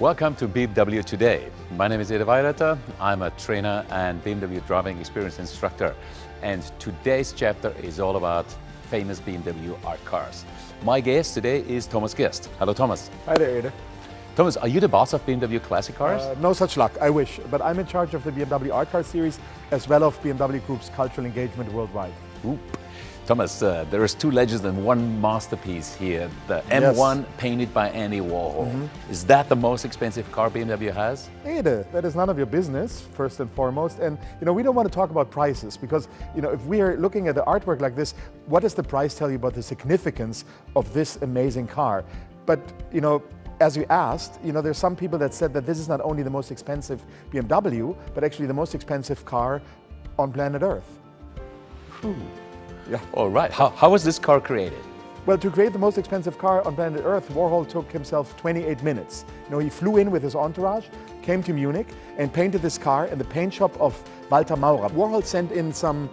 Welcome to BMW Today. My name is Ede Weilert. I'm a trainer and BMW driving experience instructor. And today's chapter is all about famous BMW art cars. My guest today is Thomas Gerst. Hello, Thomas. Hi there, Ede. Thomas, are you the boss of BMW classic cars? No such luck, I wish. But I'm in charge of the BMW art car series as well as BMW Group's cultural engagement worldwide. Oop. Thomas, there is two legends and one masterpiece here. The M1 painted by Andy Warhol. Is that the most expensive car BMW has? Ede, that is none of your business, first and foremost. And we don't want to talk about prices because if we are looking at the artwork like this, what does the price tell you about the significance of this amazing car? But as you asked, there's some people that said that this is not only the most expensive BMW, but actually the most expensive car on planet Earth. Yeah. All right. How was this car created? Well, to create the most expensive car on planet Earth, Warhol took himself 28 minutes. He flew in with his entourage, came to Munich, and painted this car in the paint shop of Walter Maurer. Warhol sent in some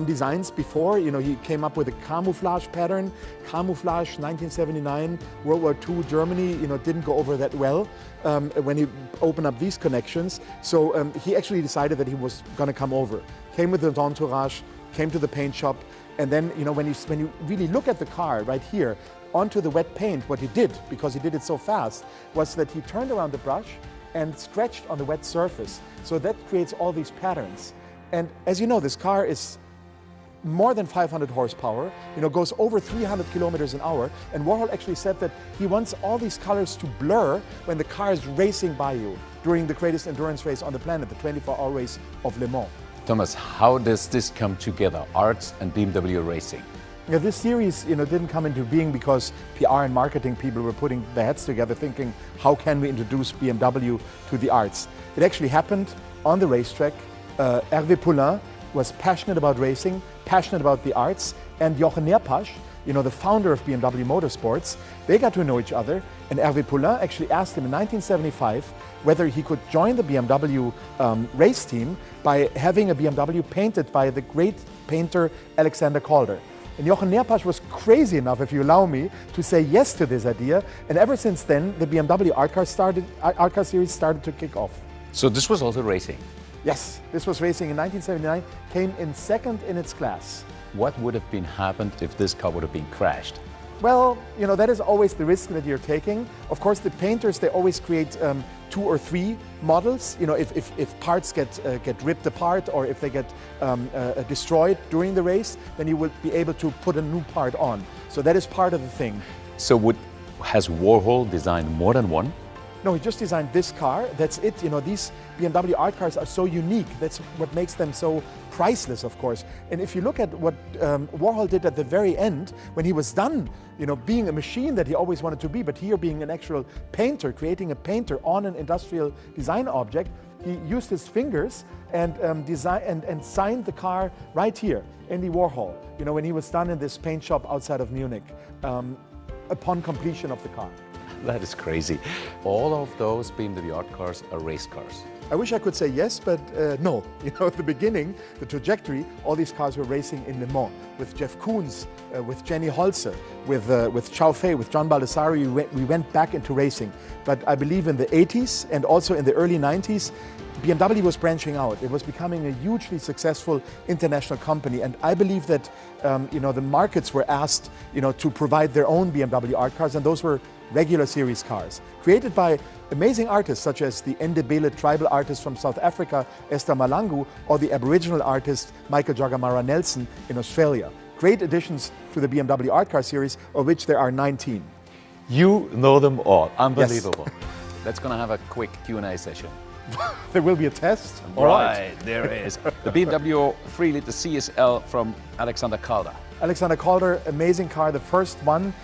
designs before. He came up with a camouflage pattern. Camouflage, 1979, World War II, Germany, didn't go over that well when he opened up these connections. So he actually decided that he was going to come over. Came with his entourage, came to the paint shop, and then when you really look at the car right here, onto the wet paint, what he did, because he did it so fast, was that he turned around the brush and scratched on the wet surface. So that creates all these patterns. And as you know, this car is more than 500 horsepower, goes over 300 kilometers an hour. And Warhol actually said that he wants all these colors to blur when the car is racing by you during the greatest endurance race on the planet, the 24-hour race of Le Mans. Thomas, how does this come together, art and BMW racing? Yeah, this series didn't come into being because PR and marketing people were putting their heads together thinking, how can we introduce BMW to the arts? It actually happened on the racetrack. Hervé Poulain was passionate about racing, passionate about the arts, and Jochen Nerpasch, the founder of BMW Motorsports, they got to know each other, and Hervé Poulain actually asked him in 1975 whether he could join the BMW race team by having a BMW painted by the great painter Alexander Calder. And Jochen Nerpasch was crazy enough, if you allow me, to say yes to this idea, and ever since then the BMW art car series started to kick off. So this was also racing? Yes, this was racing in 1979, came in second in its class. What would have been happened if this car would have been crashed? Well, that is always the risk that you're taking. Of course, the painters, they always create 2 or 3 models. If parts get ripped apart or if they get destroyed during the race, then you will be able to put a new part on. So that is part of the thing. So has Warhol designed more than one? No, he just designed this car. That's it. These BMW art cars are so unique. That's what makes them so priceless, of course. And if you look at what Warhol did at the very end, when he was done, being a machine that he always wanted to be, but here being an actual painter, creating a painter on an industrial design object, he used his fingers and signed the car right here, Andy Warhol. When he was done in this paint shop outside of Munich, upon completion of the car. That is crazy. All of those BMW art cars are race cars. I wish I could say yes, but no. At the beginning, the trajectory, all these cars were racing in Le Mans with Jeff Koons, with Jenny Holzer, with Chow Fei, with John Baldessari. We went back into racing. But I believe in the 80s and also in the early 90s, BMW was branching out. It was becoming a hugely successful international company. And I believe that the markets were asked to provide their own BMW art cars, and those were regular series cars created by amazing artists such as the Ndebele tribal artist from South Africa, Esther Malangu, or the Aboriginal artist Michael Jagamara Nelson in Australia. Great additions to the BMW art car series, of which there are 19. You know them all. Unbelievable. Yes. Let's gonna have a quick Q&A session. There will be a test. All right, there it is. The BMW 3-liter CSL from Alexander Calder. Alexander Calder, amazing car, the first one.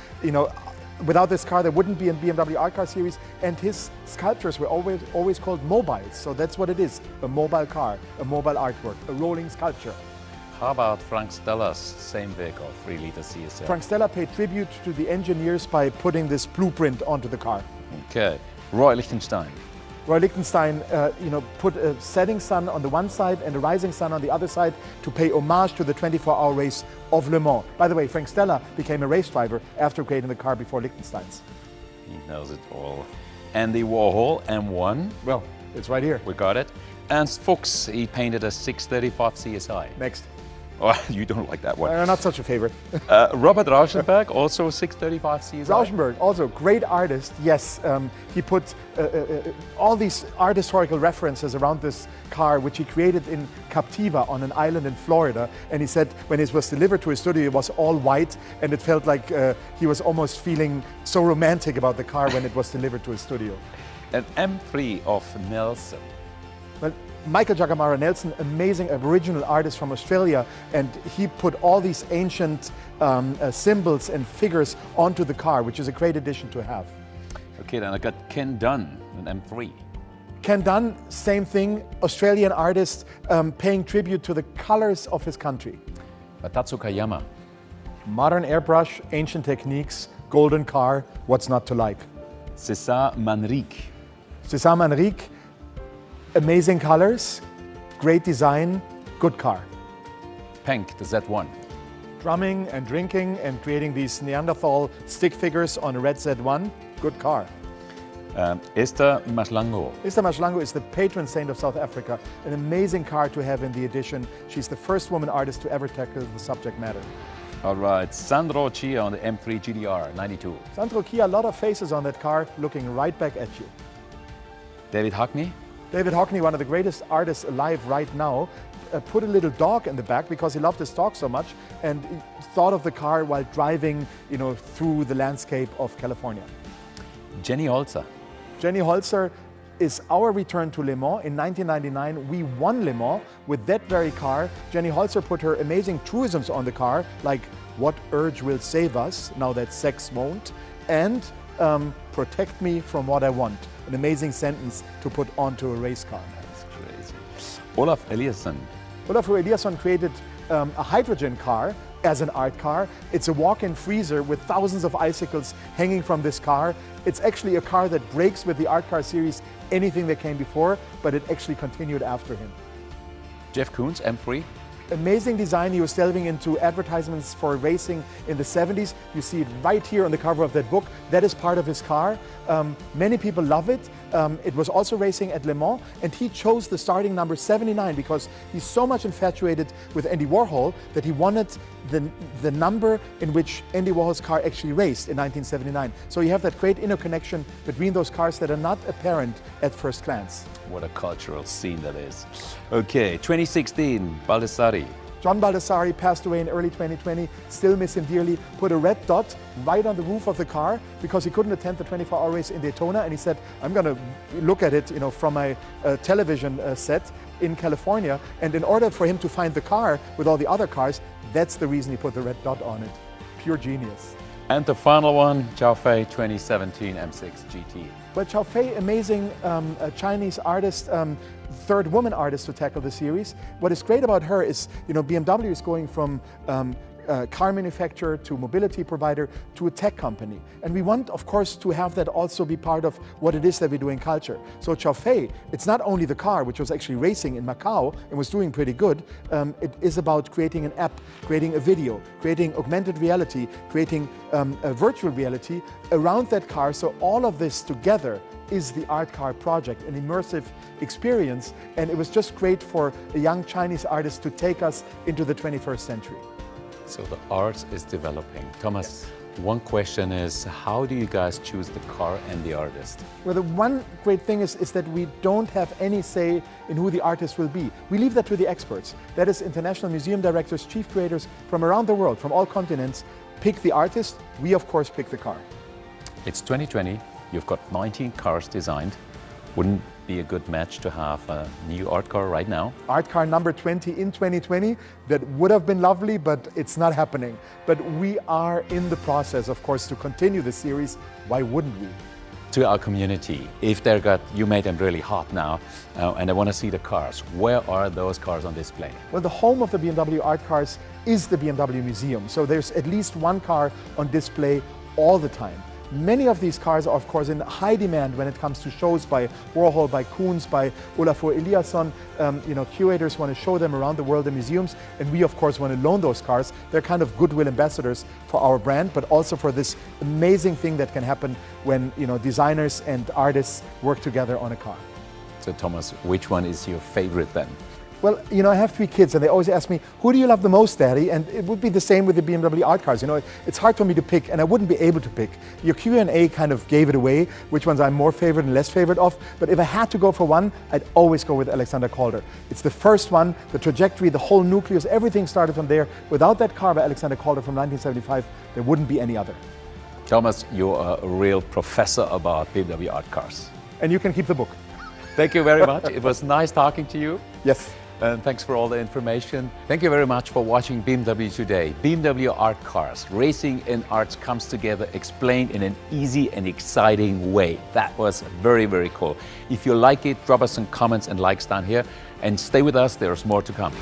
Without this car, there wouldn't be a BMW art car series, and his sculptures were always called mobiles. So that's what it is, a mobile car, a mobile artwork, a rolling sculpture. How about Frank Stella's same vehicle, 3-liter CSL? Frank Stella paid tribute to the engineers by putting this blueprint onto the car. Okay. Roy Lichtenstein. Roy Lichtenstein put a setting sun on the one side and a rising sun on the other side to pay homage to the 24-hour race of Le Mans. By the way, Frank Stella became a race driver after creating the car before Lichtenstein's. He knows it all. Andy Warhol, M1. Well, it's right here. We got it. Ernst Fuchs, he painted a 635 CSI. Next. Oh, you don't like that one. Not such a favorite. Robert Rauschenberg, also 635 CSI. Rauschenberg, also great artist. Yes, he put all these art historical references around this car, which he created in Captiva on an island in Florida. And he said when it was delivered to his studio, it was all white, and it felt like he was almost feeling so romantic about the car when it was delivered to his studio. An M3 of Nelson. But Michael Jagamara Nelson, amazing Aboriginal artist from Australia, and he put all these ancient symbols and figures onto the car, which is a great addition to have. Okay, then I got Ken Dunn, an M3. Ken Dunn, same thing, Australian artist, paying tribute to the colors of his country. Tatsukayama. Modern airbrush, ancient techniques, golden car, what's not to like? César Manrique. César Manrique, amazing colors, great design, good car. Penck, the Z1. Drumming and drinking and creating these Neanderthal stick figures on a red Z1, good car. Esther Maslango. Esther Maslango is the patron saint of South Africa, an amazing car to have in the edition. She's the first woman artist to ever tackle the subject matter. All right, Sandro Chia on the M3 GDR 92. Sandro Chia, a lot of faces on that car looking right back at you. David Hockney. David Hockney, one of the greatest artists alive right now, put a little dog in the back because he loved his dog so much and thought of the car while driving, through the landscape of California. Jenny Holzer. Jenny Holzer is our return to Le Mans. In 1999, we won Le Mans with that very car. Jenny Holzer put her amazing truisms on the car, like "What urge will save us, now that sex won't," and "Protect me from what I want." An amazing sentence to put onto a race car. That's crazy. Olaf Eliasson. Olaf Eliasson created a hydrogen car as an art car. It's a walk-in freezer with thousands of icicles hanging from this car. It's actually a car that breaks with the art car series anything that came before, but it actually continued after him. Jeff Koons, M3. Amazing design. He was delving into advertisements for racing in the 70s. You see it right here on the cover of that book. That is part of his car. Many people love it. It was also racing at Le Mans, and he chose the starting number 79 because he's so much infatuated with Andy Warhol that he wanted the number in which Andy Warhol's car actually raced in 1979. So you have that great interconnection between those cars that are not apparent at first glance. What a cultural scene that is. Okay, 2016, Baldassari. John Baldassari passed away in early 2020, still miss him dearly, put a red dot right on the roof of the car because he couldn't attend the 24-hour race in Daytona, and he said, I'm going to look at it from my television set in California, and in order for him to find the car with all the other cars, that's the reason he put the red dot on it. Pure genius. And the final one, Zhao Fei 2017 M6 GT. Well, Zhao Fei, amazing Chinese artist, third woman artist to tackle the series. What is great about her is, BMW is going from car manufacturer to mobility provider to a tech company. And we want, of course, to have that also be part of what it is that we do in culture. So Zhao Fei, it's not only the car, which was actually racing in Macau and was doing pretty good. It is about creating an app, creating a video, creating augmented reality, creating a virtual reality around that car. So all of this together is the art car project, an immersive experience. And it was just great for a young Chinese artist to take us into the 21st century. So the art is developing. Thomas, one question is, how do you guys choose the car and the artist? Well, the one great thing is that we don't have any say in who the artist will be. We leave that to the experts. That is, international museum directors, chief curators from around the world, from all continents, pick the artist. We, of course, pick the car. It's 2020. You've got 19 cars designed. Wouldn't be a good match to have a new art car right now? Art car number 20 in 2020, that would have been lovely, but it's not happening. But we are in the process, of course, to continue the series. Why wouldn't we? To our community, if you made them really hot now, and they want to see the cars, where are those cars on display? Well, the home of the BMW art cars is the BMW Museum. So there's at least one car on display all the time. Many of these cars are, of course, in high demand when it comes to shows by Warhol, by Koons, by Olafur Eliasson. Curators want to show them around the world in museums, and we, of course, want to loan those cars. They're kind of goodwill ambassadors for our brand, but also for this amazing thing that can happen when designers and artists work together on a car. So Thomas, which one is your favorite then? Well, I have 3 kids and they always ask me, who do you love the most, Daddy? And it would be the same with the BMW art cars. It's hard for me to pick, and I wouldn't be able to pick. Your Q&A kind of gave it away, which ones I'm more favorite and less favorite of. But if I had to go for one, I'd always go with Alexander Calder. It's the first one, the trajectory, the whole nucleus, everything started from there. Without that car by Alexander Calder from 1975, there wouldn't be any other. Thomas, you're a real professor about BMW art cars. And you can keep the book. Thank you very much. It was nice talking to you. Yes. And thanks for all the information. Thank you very much for watching BMW Today. BMW art cars, racing and arts comes together, explained in an easy and exciting way. That was very, very cool. If you like it, drop us some comments and likes down here and stay with us. There's more to come.